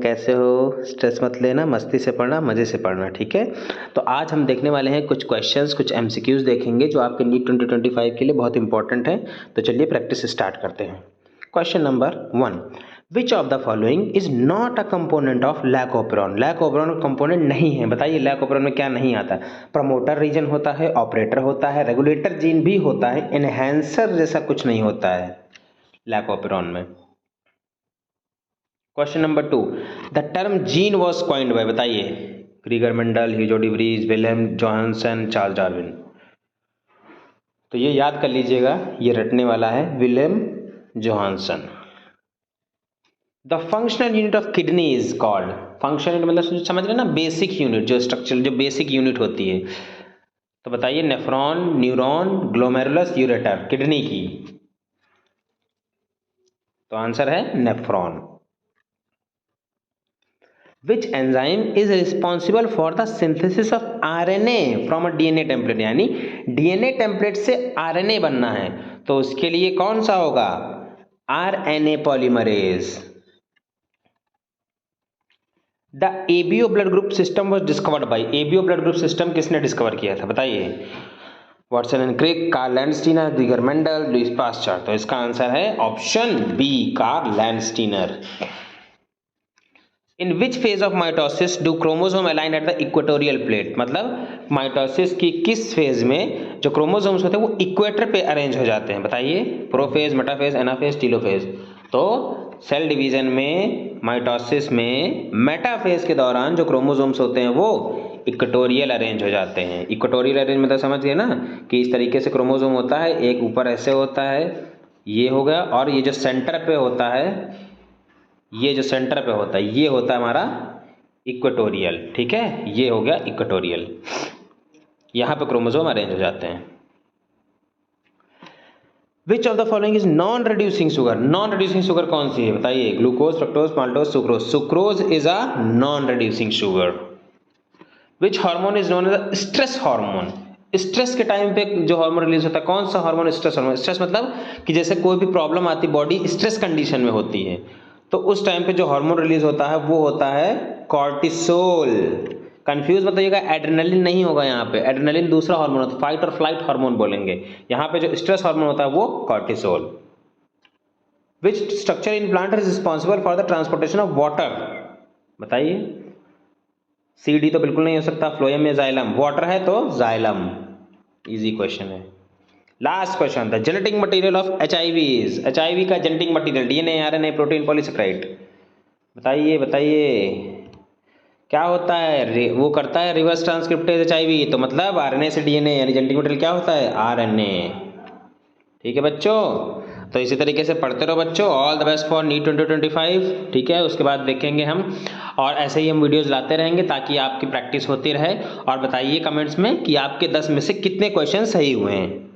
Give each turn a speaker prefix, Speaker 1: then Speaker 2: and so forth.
Speaker 1: कैसे हो? स्ट्रेस मत लेना, मस्ती से पढ़ना, मज़े से पढ़ना, ठीक है। तो आज हम देखने वाले हैं कुछ क्वेश्चंस, कुछ एमसीक्यूज़ देखेंगे जो आपके नीट 2025 के लिए बहुत इंपॉर्टेंट है। तो चलिए प्रैक्टिस स्टार्ट करते हैं। Question number 1, which of the following is not a component of lac operon? Lac operon component नहीं है। बताइए लैक ऑपरॉन में क्या नहीं आता? प्रमोटर रीजन होता है, ऑपरेटर होता है, रेगुलेटर जीन भी होता है, एनहेंसर जैसा कुछ नहीं होता है लैक ऑपरॉन में। Question number 2, the term gene was coined by, बताइए Gregor Mendel, Hugo de Vries, Wilhelm Johannsen, Charles Darwin. तो ये याद कर लीजिएगा, ये रटने वाला है, Wilhelm Johannsen. The functional unit of kidney is called, functional unit मतलब समझ रहे ना, बेसिक यूनिट, जो स्ट्रक्चर, जो बेसिक यूनिट होती है। तो बताइए nephron, neuron, glomerulus, ureter, kidney की। तो आंसर है nephron. Which enzyme is responsible for the synthesis of RNA from a DNA template? यानी DNA template से RNA बनना है तो उसके लिए कौन सा होगा? RNA polymerase. The ABO blood group system was discovered by, ABO blood group system किसने डिस्कवर किया था? बताइए। Watson and Crick, Karl Landsteiner, Gregor Mendel, Louis Pasteur. तो इसका आंसर है option B, Karl Landsteiner. In which phase of mitosis do chromosome align at the equatorial plate? मतलब mitosis की किस फेज में जो क्रोमोसोम्स होते हैं वो इक्वेटर पे अरेंज हो जाते हैं? बताइए। Prophase, metaphase, anaphase, telophase. तो सेल डिवीजन में, माइटोसिस में मेटाफेज के दौरान जो क्रोमोसोम्स होते हैं वो इक्वेटोरियल अरेंज हो जाते हैं। इक्वेटोरियल अरेंज मतलब समझ गए ना कि इस तरीके से क्रोमोसोम होता है, एक ऊपर ऐसे होता है, ये हो गया, और ये जो सेंटर पे होता है, ये जो सेंटर पे होता है ये होता है हमारा इक्वेटोरियल, ठीक है। ये हो गया इक्वेटोरियल, यहां पे क्रोमोसोम अरेंज हो जाते हैं। Which of the following is non reducing sugar? Non reducing sugar कौन सी है? बताइए। Glucose, fructose, maltose, sucrose. Sucrose is a non reducing sugar. Which hormone is known as stress hormone? Stress के time पे जो हार्मोन रिलीज होता है, कौन सा हार्मोन स्ट्रेस हार्मोन? स्ट्रेस मतलब कि जैसे कोई भी प्रॉब्लम आती, बॉडी स्ट्रेस कंडीशन में होती है, तो उस टाइम पे जो हार्मोन रिलीज होता है वो होता है कॉर्टिसोल। कंफ्यूज बताइएगा, एड्रेनलिन नहीं होगा यहाँ पे, एड्रेनलिन दूसरा हार्मोन होता है, फाइट और फ्लाइट हार्मोन बोलेंगे। यहाँ पे जो स्ट्रेस हार्मोन होता है वो cortisol. Which structure in plant is responsible for the transportation of water? बताइए। सीडी तो बिल्कुल नहीं हो सकता, फ्लोएम या जाइलम। वाटर है तो जाइलम, इजी क्वेश्चन है। Last question, the genetic material of HIV is, HIV का genetic material DNA, RNA, protein, polysaccharide. बताइए बताइए क्या होता है? वो करता है रिवर्स ट्रांसक्रिप्टेज एचआईवी, तो मतलब आरएनए से डीएनए, यानी जेनेटिक मटेरियल क्या होता है? आरएनए। ठीक है बच्चों, तो इसी तरीके से पढ़ते रहो बच्चों। All the best for NEET 2025, ठीक है। उसके बाद देखेंगे हम, और ऐसे ही हम वीडियोस लाते रहेंगे ताकि आपकी प्रैक्टिस होती रहे। और बताइए कमेंट्स में कि आपके 10 में से कितने क्वेश्चन सही हुए हैं।